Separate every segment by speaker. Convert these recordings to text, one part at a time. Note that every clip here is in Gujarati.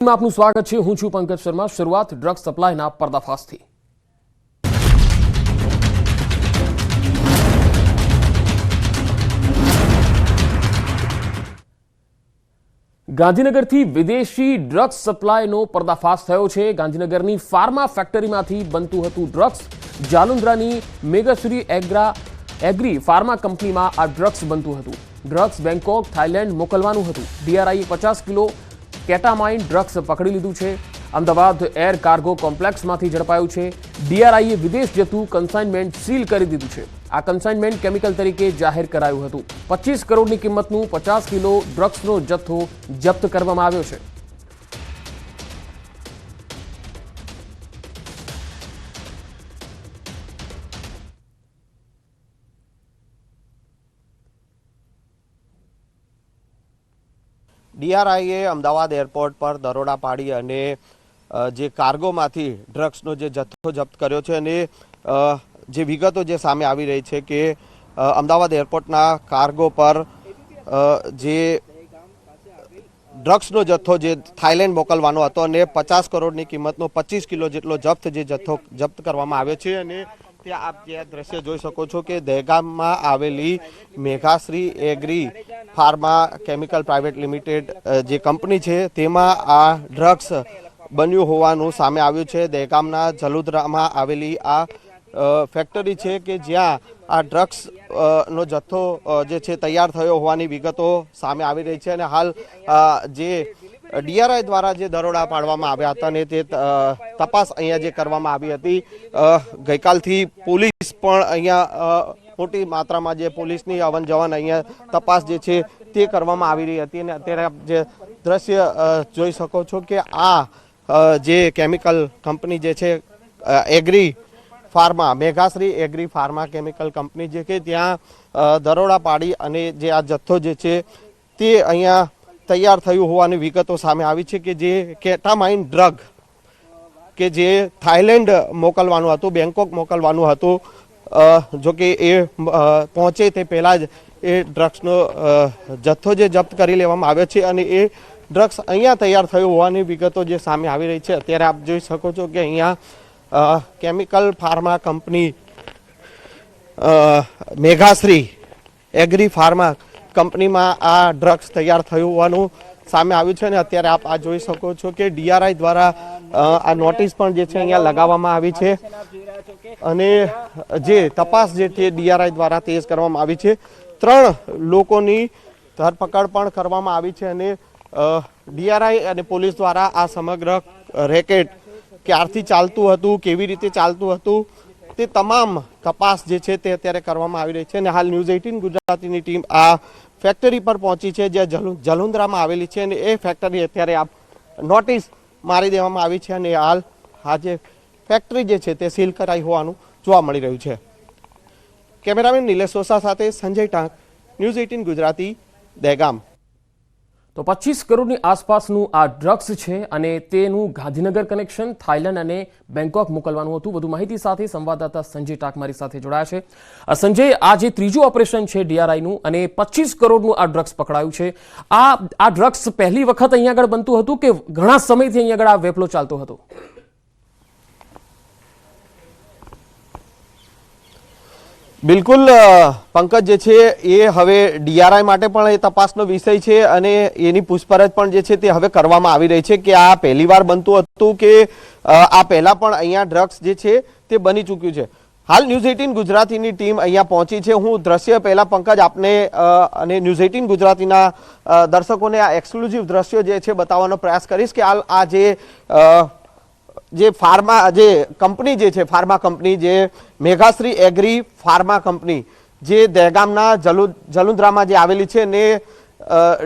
Speaker 1: આપનું સ્વાગત છે। હું છું પંકજ શર્મા। શરૂઆત ડ્રગ્સ સપ્લાયના પર્દાફાશથી। ગાંધીનગરથી વિદેશી ડ્રગ્સ સપ્લાયનો પર્દાફાશ થયો છે। ગાંધીનગરની ફાર્મા ફેક્ટરીમાંથી બનતું હતું ડ્રગ્સ। જાલુંદ્રાની મેગાશ્રી એગ્રી ફાર્મા કંપનીમાં આ ડ્રગ્સ બનતું હતું। ડ્રગ્સ બેંકોક થાઈલેન્ડ મોકલવાનું હતું। ડીઆરઆઈએ 50 કિલો કેટામાઇન ડ્રગ્સ પકડી લીધું છે। અમદાવાદ એર કાર્ગો કોમ્પ્લેક્સમાંથી ઝડપાયું છે। ડીઆરઆઈએ વિદેશ જતું કન્સાઇનમેન્ટ સીલ કરી દીધું છે। આ કન્સાઇનમેન્ટ કેમિકલ તરીકે જાહેર કરાયું હતું। 25 કરોડની કિંમતનું 50 કિલો ડ્રગ્સનો જથ્થો જપ્ત કરવામાં આવ્યો છે।
Speaker 2: ડીઆરઆઈએ અમદાવાદ એરપોર્ટ પર દરોડા પાડી અને જે કાર્ગોમાંથી ડ્રગ્સનો જે જથ્થો જપ્ત કર્યો છે અને જે વિગતો જે સામે આવી રહી છે કે અમદાવાદ એરપોર્ટના કાર્ગો પર જે ડ્રગ્સનો જથ્થો જે થાઈલેન્ડ મોકલવાનો હતો અને 50 કરોડની કિંમતનો 25 કિલો જેટલો જથ્થો જપ્ત કરવામાં આવ્યો છે। અને ત્યાં આપ જે દ્રશ્ય જોઈ શકો છો કે દહેગામમાં આવેલી Meghashree agri pharma chemical private limited જે કંપની છે તેમાં આ ડ્રગ્સ બન્યું હોવાનું સામે આવ્યું છે। દહેગામના જલુદ્રામાં આવેલી આ ફેક્ટરી છે કે જ્યાં આ ડ્રગ્સ નો જથ્થો જે છે તૈયાર થયો હોવાની વિગતો સામે આવી રહી છે। અને હાલ જે ડીઆરઆઈ દ્વારા જે દરોડા પાડવામાં આવ્યા હતા ને તે તપાસ અહીંયા જે કરવામાં આવી હતી। ગઈકાલથી પોલીસ પણ અહીંયા મોટી માત્રામાં જે પોલીસની આવન જવન અહીંયા તપાસ જે છે તે કરવામાં આવી રહી હતી। અને અત્યારે આપ જે દ્રશ્ય જોઈ શકો છો કે આ જે કેમિકલ કંપની જે છે agri pharma Meghashree agri pharma chemical company જે કે ત્યાં દરોડા પાડી અને જે આ જથ્થો જે છે તે અહીંયા તૈયાર થયું હોવાની વિગતો સામે આવી છે કે જે કેટામાઇન ડ્રગ કે જે થાઈલેન્ડ મોકલવાનું હતું, બેંકોક મોકલવાનું હતું, જો કે એ પહોંચે તે પહેલાં જ એ ડ્રગ્સનો જથ્થો જે જપ્ત કરી લેવામાં આવ્યો છે અને એ ડ્રગ્સ અહીંયા તૈયાર થયું હોવાની વિગતો જે સામે આવી રહી છે। અત્યારે આપ જોઈ શકો છો કે અહીંયા chemical pharma company Meghashree agri pharma કંપનીમાં આ ડ્રગ્સ તૈયાર થયું હોવાનું સામે આવ્યું છે। અને અત્યારે આપ આ જોઈ શકો છો કે ડીઆરઆઈ દ્વારા આ નોટિસ પણ જે છે અહીંયા લગાવવામાં આવી છે અને જે તપાસ જે છે ડીઆરઆઈ દ્વારા તેજ કરવામાં આવી છે। 3 લોકોની ધરપકડ પણ કરવામાં આવી છે અને ડીઆરઆઈ અને પોલીસ દ્વારા આ સમગ્ર રેકેટ ક્યારથી ચાલતું હતું, કેવી રીતે ચાલતું હતું તે તમામ તપાસ જે છે તે અત્યારે કરવામાં આવી રહી છે। અને હાલ ન્યૂઝ 18 ગુજરાતીની ટીમ આ ફેક્ટરી પર પહોંચી છે જ્યાં જલુંદ્રામાં આવેલી છે અને એ ફેક્ટરી અત્યારે આ નોટિસ મારી દેવામાં આવી છે અને હાલ આ જે ફેક્ટરી જે છે તે સીલ કરાઈ હોવાનું જોવા મળી રહ્યું છે। કેમેરામેન નિલેશ સોસા સાથે સંજય ટાંક, ન્યૂઝ 18 ગુજરાતી, દહેગામ।
Speaker 1: તો 25 કરોડની આસપાસનું આ ડ્રગ્સ છે અને તેનું ગાંધીનગર કનેક્શન થાઈલેન્ડ અને બેંકોક મોકલવાનું હતું। વધુ માહિતી સાથે સંવાદદાતા સંજય ટાંક મારી સાથે જોડાયા છે। સંજય, આ જે ત્રીજું ઓપરેશન છે ડીઆરઆઈનું અને 25 કરોડનું આ ડ્રગ્સ પકડાયું છે, આ ડ્રગ્સ પહેલી વખત અહીંયા આગળ બનતું હતું કે ઘણા સમયથી અહીંયા આગળ આ વેપલો ચાલતો હતો?
Speaker 2: બિલકુલ પંકજ જે છે એ હવે ડીઆરઆઈ માટે પણ એ તપાસનો વિષય છે અને એની પૂછપરછ પણ જે છે તે હવે કરવામાં આવી રહી છે કે આ પહેલીવાર બનતું હતું કે આ પહેલા પણ અહીંયા ડ્રગ્સ જે છે તે બની ચૂક્યું છે। હાલ ન્યૂઝ 18 ગુજરાતીની ટીમ અહીંયા પહોંચી છે। હું દ્રશ્ય પહેલા પંકજ આપને અને ન્યૂઝ 18 ગુજરાતીના દર્શકોને આ એક્સક્લુઝિવ દ્રશ્યો જે છે બતાવવાનો પ્રયાસ કરીશ કે હાલ આ જે ફાર્મા જે કંપની જે છે ફાર્મા કંપની જે મેઘાશ્રી એગ્રી ફાર્મા કંપની જે દહેગામના જલુંદ્રામાં જે આવેલી છે ને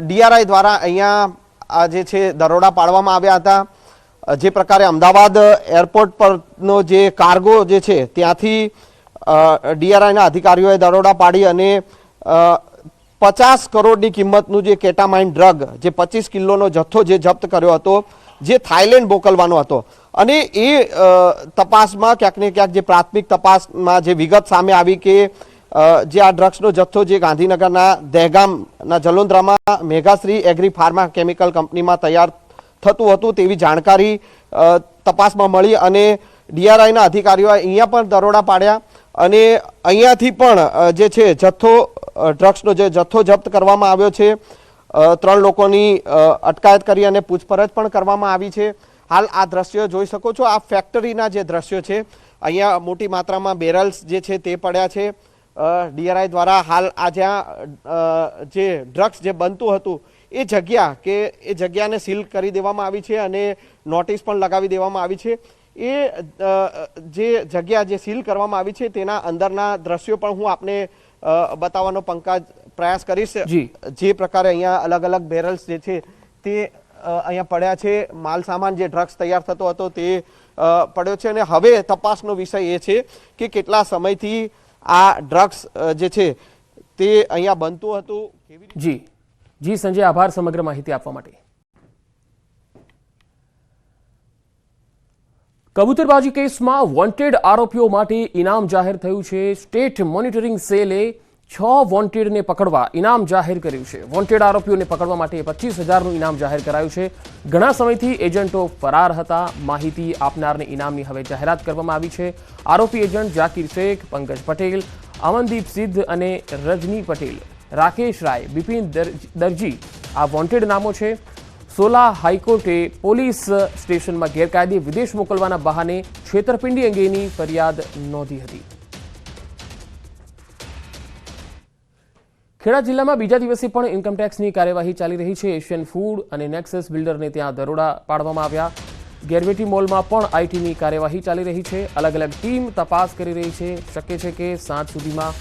Speaker 2: ડીઆરઆઈ દ્વારા અહીંયા આ જે છે દરોડા પાડવામાં આવ્યા હતા। જે પ્રકારે અમદાવાદ એરપોર્ટ પરનો જે કાર્ગો જે છે ત્યાંથી ડીઆરઆઈના અધિકારીઓએ દરોડા પાડી અને 50 કરોડની કિંમતનું જે કેટામાઇન ડ્રગ જે 25 કિલોનો જથ્થો જે જપ્ત કર્યો હતો જે થાઈલેન્ડ મોકલવાનો હતો। અને એ તપાસમાં ક્યાંક ને ક્યાંક જે પ્રાથમિક તપાસમાં જે વિગત સામે આવી કે જે આ ડ્રગ્સનો જથ્થો જે ગાંધીનગરના દહેગામના જલોન્દ્રામાં મેઘાશ્રી એગ્રી ફાર્મા કેમિકલ કંપનીમાં તૈયાર થતું હતું તેવી જાણકારી તપાસમાં મળી અને DRIના અધિકારીઓ અહીંયા પણ દરોડા પાડ્યા અને અહીંયાથી પણ જે છે ડ્રગ્સનો જે જથ્થો જપ્ત કરવામાં આવ્યો છે. 3 લોકોની અટકાયત કરી અને પૂછપરછ પણ કરવામાં આવી છે. હાલ આ દ્રશ્યો જોઈ શકો છો. આ ફેક્ટરીના જે દ્રશ્યો છે, અહીંયા મોટી માત્રામાં બેરલ્સ જે છે તે પડ્યા છે. DRI દ્વારા હાલ આ જ્યાં જે ડ્રગ્સ જે બનતું હતું એ જગ્યાને સીલ કરી દેવામાં આવી છે અને નોટિસ પણ લગાવી દેવામાં આવી છે. એ જે જગ્યા જે સીલ કરવામાં આવી છે તેના અંદરના દ્રશ્યો પણ હું આપને બતાવવાનો પ્રયાસ કરીશ. જે પ્રકારે અહીંયા અલગ અલગ બેરલ્સ જે છે તે અહીંયા પડ્યા છે. માલ સામાન જે ડ્રગ્સ તૈયાર થતો હતો તે પડ્યો છે અને હવે તપાસનો વિષય એ છે કે કેટલા સમયથી આ ડ્રગ્સ જે છે તે અહીંયા બનતું હતું.
Speaker 1: જી સંજય, આભાર સમગ્ર માહિતી આપવા માટે. કબૂતરબાજી કેસમાં વોન્ટેડ આરોપીઓ માટે ઇનામ જાહેર થયું છે. સ્ટેટ મોનિટરિંગ સેલે 6 વોન્ટેડને પકડવા ઇનામ જાહેર કર્યું છે. વોન્ટેડ આરોપીઓને પકડવા માટે 25,000નું ઇનામ જાહેર કરાયું છે. ઘણા સમયથી એજન્ટો ફરાર હતા. માહિતી આપનારને ઇનામની હવે જાહેરાત કરવામાં આવી છે. આરોપી એજન્ટ જાકીર શેખ, પંકજ પટેલ, અમનદીપ સિદ્ધ અને રજની પટેલ, રાકેશ રાય, બિપિન દરજી આ વોન્ટેડ નામો છે. સોલા હાઈકોર્ટે પોલીસ સ્ટેશનમાં ગેરકાયદે વિદેશ મોકલવાના બહાને છેતરપિંડી અંગેની ફરિયાદ નોંધી હતી. ખેડા જિલ્લામાં બીજા દિવસે પણ ઇન્કમટેક્સની કાર્યવાહી ચાલી રહી છે. એશિયન ફૂડ અને નેક્સસ બિલ્ડરને ત્યાં દરોડા પાડવામાં આવ્યા. ગેરવેટી મોલમાં પણ આઈટીની કાર્યવાહી ચાલી રહી છે. અલગ અલગ ટીમ તપાસ કરી રહી છે. શક્ય છે કે સાંજ સુધીમાં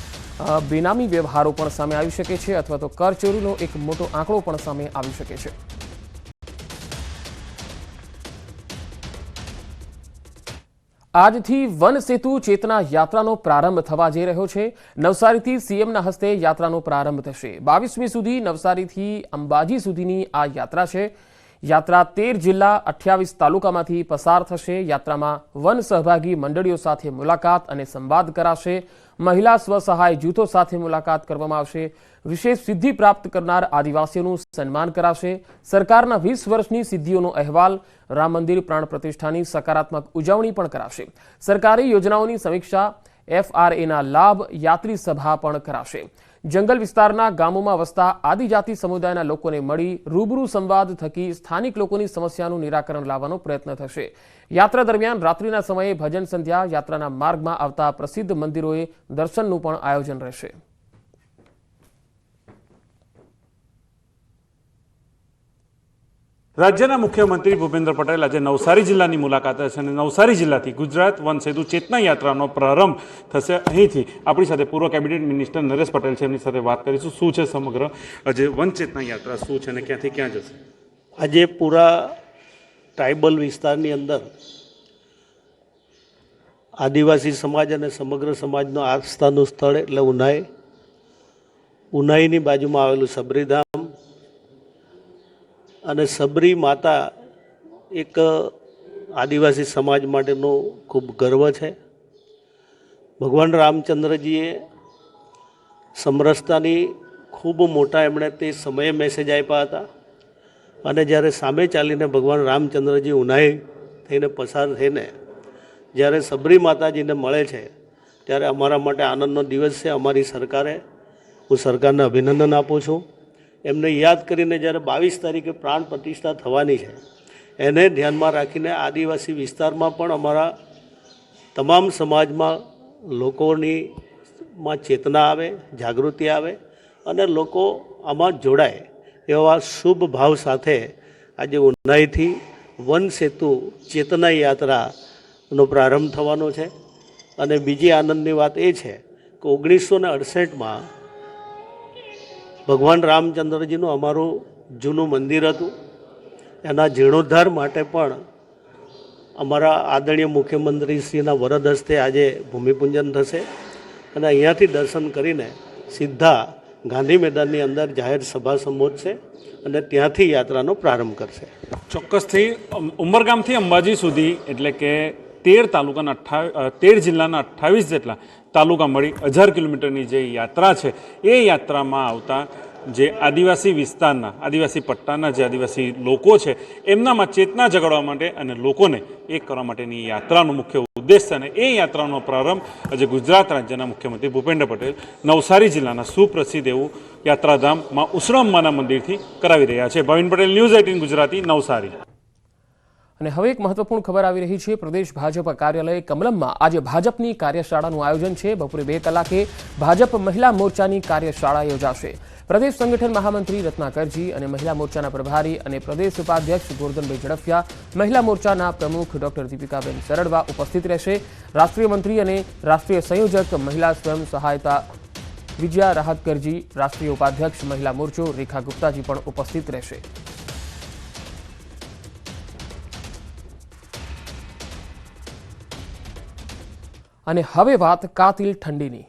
Speaker 1: બેનામી વ્યવહારો પણ સામે આવી શકે છે અથવા તો કરચોરીનો એક મોટો આંકડો પણ સામે આવી શકે છે. આજથી વન સેતુ ચેતના યાત્રાનો પ્રારંભ થવા જઈ રહ્યો છે. નવસારીથી સીએમના હસ્તે યાત્રાનો પ્રારંભ થશે. 22મી સુધી નવસારીથી અંબાજી સુધીની આ યાત્રા છે. યાત્રા 13 જિલ્લા 28 તાલુકામાંથી પસાર થશે. યાત્રામાં વન સહભાગી મંડળીઓ સાથે મુલાકાત અને સંવાદ કરાશે. મહિલા સ્વસહાય જૂથો સાથે મુલાકાત કરવામાં આવશે. વિશેષ સિદ્ધિ પ્રાપ્ત કરનાર આદિવાસીઓનું સન્માન કરાશે. સરકારના 20 વર્ષની સિદ્ધિઓનો અહેવાલ, રામ મંદિર પ્રાણ પ્રતિષ્ઠાની સકારાત્મક ઉજવણી પણ કરાશે. સરકારી યોજનાઓની સમીક્ષા, FRAના લાભ, યાત્રી સભા પણ કરાશે. જંગલ વિસ્તારના ગામોમાં વસતા આદિજાતિ સમુદાયના લોકોને મળી રૂબરૂ સંવાદ થકી સ્થાનિક લોકોની સમસ્યાનું નિરાકરણ લાવવાનો પ્રયત્ન થશે. યાત્રા દરમિયાન રાત્રિના સમયે ભજન સંધ્યા, યાત્રાના માર્ગમાં આવતા પ્રસિદ્ધ મંદિરોએ દર્શનનું પણ આયોજન રહેશે.
Speaker 3: રાજ્યના મુખ્યમંત્રી ભૂપેન્દ્ર પટેલ આજે નવસારી જિલ્લાની મુલાકાતે છે અને નવસારી જિલ્લાથી ગુજરાત વન સેતુ ચેતના યાત્રાનો પ્રારંભ થશે. અહીંથી આપણી સાથે પૂર્વ કેબિનેટ મિનિસ્ટર નરેશ પટેલ છે, એમની સાથે વાત કરીશું. શું છે સમગ્ર આજે વન ચેતના યાત્રા શું છે અને ક્યાંથી ક્યાં જશે?
Speaker 4: આજે પૂરા ટ્રાઇબલ વિસ્તારની અંદર આદિવાસી સમાજ અને સમગ્ર સમાજનો આસ્થાનું સ્થળ એટલે ઉનાઈની બાજુમાં આવેલું સબરીધામ અને સબરી માતા એક આદિવાસી સમાજ માટેનો ખૂબ ગર્વ છે. ભગવાન રામચંદ્રજીએ સમરસતાની ખૂબ મોટા એમણે તે સમયે મેસેજ આપ્યા હતા અને જ્યારે સામે ચાલીને ભગવાન રામચંદ્રજી ઉનાઈ થઈને પસાર થઈને જ્યારે સબરી માતાજીને મળે છે ત્યારે અમારા માટે આનંદનો દિવસ છે. અમારી સરકારે, હું સરકારને અભિનંદન આપું છું. એમને યાદ કરીને જ્યારે 22 તારીખે પ્રાણ પ્રતિષ્ઠા થવાની છે એને ધ્યાનમાં રાખીને આદિવાસી વિસ્તારમાં પણ અમારા તમામ સમાજમાં લોકોમાં ચેતના આવે, જાગૃતિ આવે અને લોકો આમાં જોડાય એવા શુભ ભાવ સાથે આજે ઉનાઈથી વન સેતુ ચેતના યાત્રાનો પ્રારંભ થવાનો છે. અને બીજી આનંદની વાત એ છે કે 1968માં ભગવાન રામચંદ્રજીનું અમારું જૂનું મંદિર હતું, એના જીર્ણોદ્ધાર માટે પણ અમારા આદરણીય મુખ્યમંત્રીશ્રીના વરદ હસ્તે આજે ભૂમિપૂજન થશે અને અહીંયાથી દર્શન કરીને સીધા ગાંધી મેદાનની અંદર જાહેર સભા સંબોધશે અને ત્યાંથી યાત્રાનો પ્રારંભ કરશે.
Speaker 3: ચોક્કસથી ઉમરગામથી અંબાજી સુધી એટલે કે 13 જિલ્લાના 28 જેટલા તાલુકા મળી 1000 કિલોમીટરની જે યાત્રા છે એ યાત્રામાં આવતા જે આદિવાસી વિસ્તારના આદિવાસી પટ્ટાના જે આદિવાસી લોકો છે એમનામાં ચેતના જગાડવા માટે અને લોકોને એક કરવા માટેની યાત્રાનો મુખ્ય ઉદ્દેશ છે અને એ યાત્રાનો પ્રારંભ આજે ગુજરાત રાજ્યના મુખ્યમંત્રી ભૂપેન્દ્ર પટેલ નવસારી જિલ્લાના સુપ્રસિદ્ધ એવું યાત્રાધામ માં ઉસળંબાના મંદિરથી કરાવી રહ્યા છે. ભાવિન પટેલ, ન્યૂઝ 18 ગુજરાતી, નવસારી.
Speaker 1: અને હવે એક મહત્વપૂર્ણ ખબર આવી રહી છે. પ્રદેશ ભાજપ કાર્યાલય કમલમમાં આજે ભાજપની કાર્યશાળાનું આયોજન છે. બપોરે 2 કલાકે ભાજપ મહિલા મોરચાની કાર્યશાળા યોજાશે. પ્રદેશ સંગઠન મહામંત્રી રત્નાકરજી અને મહિલા મોરચાના પ્રભારી અને પ્રદેશ ઉપાધ્યક્ષ ગોરધનભાઈ ઝડફિયા, મહિલા મોરચાના પ્રમુખ ડોક્ટર દીપિકાબેન સરડવા ઉપસ્થિત રહેશે. રાષ્ટ્રીય મંત્રી અને રાષ્ટ્રીય સંયોજક મહિલા સ્વયં સહાયતા વિજયા રાહતકરજી, રાષ્ટ્રીય ઉપાધ્યક્ષ મહિલા મોરચો રેખા ગુપ્તાજી પણ ઉપસ્થિત રહેશે. અને હવે વાત કાતિલ ઠંડીની.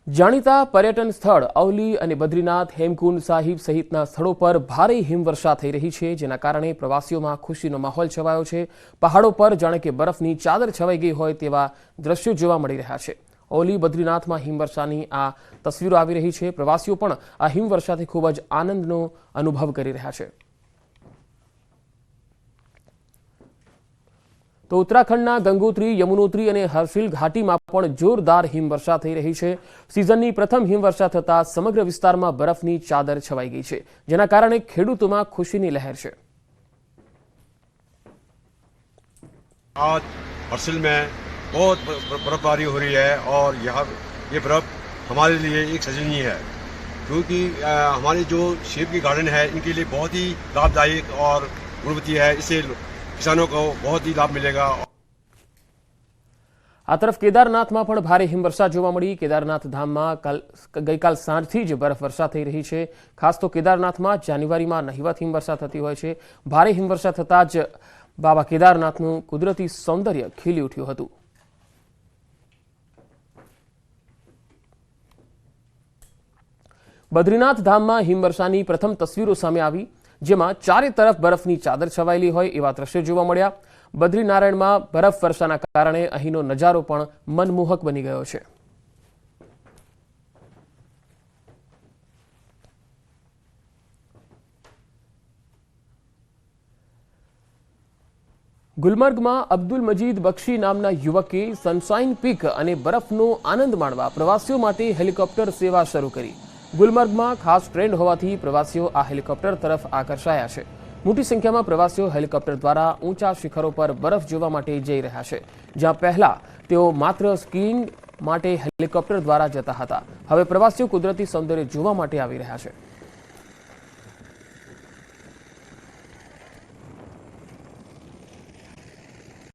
Speaker 1: જાણીતા પર્યટન સ્થળ અવલી અને બદ્રીનાથ, હેમકુંડ સાહિબ સહિતના સ્થળો પર ભારે હિમવર્ષા થઈ રહી છે, જેના કારણે પ્રવાસીઓમાં ખુશીનો માહોલ છવાયો છે. પહાડો પર જાણે કે બરફની ચાદર છવાઈ ગઈ હોય તેવા દ્રશ્યો જોવા મળી રહ્યા છે. ઓલી બદ્રીનાથમાં હિમવર્ષાની આ તસવીરો આવી રહી છે. પ્રવાસીઓ પણ આ હિમવર્ષાથી ખૂબ જ આનંદનો અનુભવ કરી રહ્યા છે. તો ઉત્તરાખંડના ગંગોત્રી, યમુનોત્રી અને હરસિલ ઘાટીમાં પણ જોરદાર હિમવર્ષા થઈ રહી છે. સિઝનની પ્રથમ હિમવર્ષા થતાં સમગ્ર વિસ્તારમાં બરફની ચાદર છવાઈ ગઈ છે, જેના કારણે ખેડૂતોમાં ખુશીની લહેર છે.
Speaker 5: आज हर्सिल में बहुत बर्फबारी हो रही है और यहाँ ये बर्फ हमारे लिए एक सजनीय है, क्योंकि हमारे जो सेब की गार्डन है इनके लिए बहुत ही लाभदायक और गुणवत्ता है. इससे किसानों को बहुत ही लाभ मिलेगा.
Speaker 1: આ તરફ કેદારનાથમાં પણ ભારે હિમવર્ષા જોવા મળી. કેદારનાથ ધામમાં ગઈકાલ સાંજથી જ બરફવર્ષા થઈ રહી છે. ખાસ તો કેદારનાથમાં જાન્યુઆરીમાં નહિવત હિમવર્ષા થતી હોય છે. ભારે હિમવર્ષા થતાં જ બાબા કેદારનાથનું કુદરતી સૌંદર્ય ખીલી ઉઠ્યું હતું. બદ્રીનાથ ધામમાં હિમવર્ષાની પ્રથમ તસવીરો સામે આવી, જેમાં ચારે તરફ બરફની ચાદર છવાયેલી હોય એવા દ્રશ્યો જોવા મળ્યા. બદ્રીનારાયણમાં બરફવર્ષાના કારણે અહીંનો નજારો પણ મનમોહક બની ગયો છે. ગુલમર્ગમાં અબ્દુલ મજીદ બક્ષી નામના યુવકે સનશાઇન પીક અને બરફનો આનંદ માણવા પ્રવાસીઓ માટે હેલિકોપ્ટર સેવા શરૂ કરી. ગુલમર્ગમાં ખાસ ટ્રેન્ડ હોવાથી પ્રવાસીઓ આ હેલિકોપ્ટર તરફ આકર્ષાયા છે. મોટી સંખ્યામાં પ્રવાસીઓ હેલિકોપ્ટર દ્વારા ઊંચા શિખરો પર બરફ જોવા માટે જઈ રહ્યા છે, જ્યાં પહેલા તેઓ માત્ર સ્કીઇંગ માટે હેલિકોપ્ટર દ્વારા જતા હતા. હવે પ્રવાસીઓ કુદરતી સૌંદર્ય જોવા માટે આવી રહ્યા છે.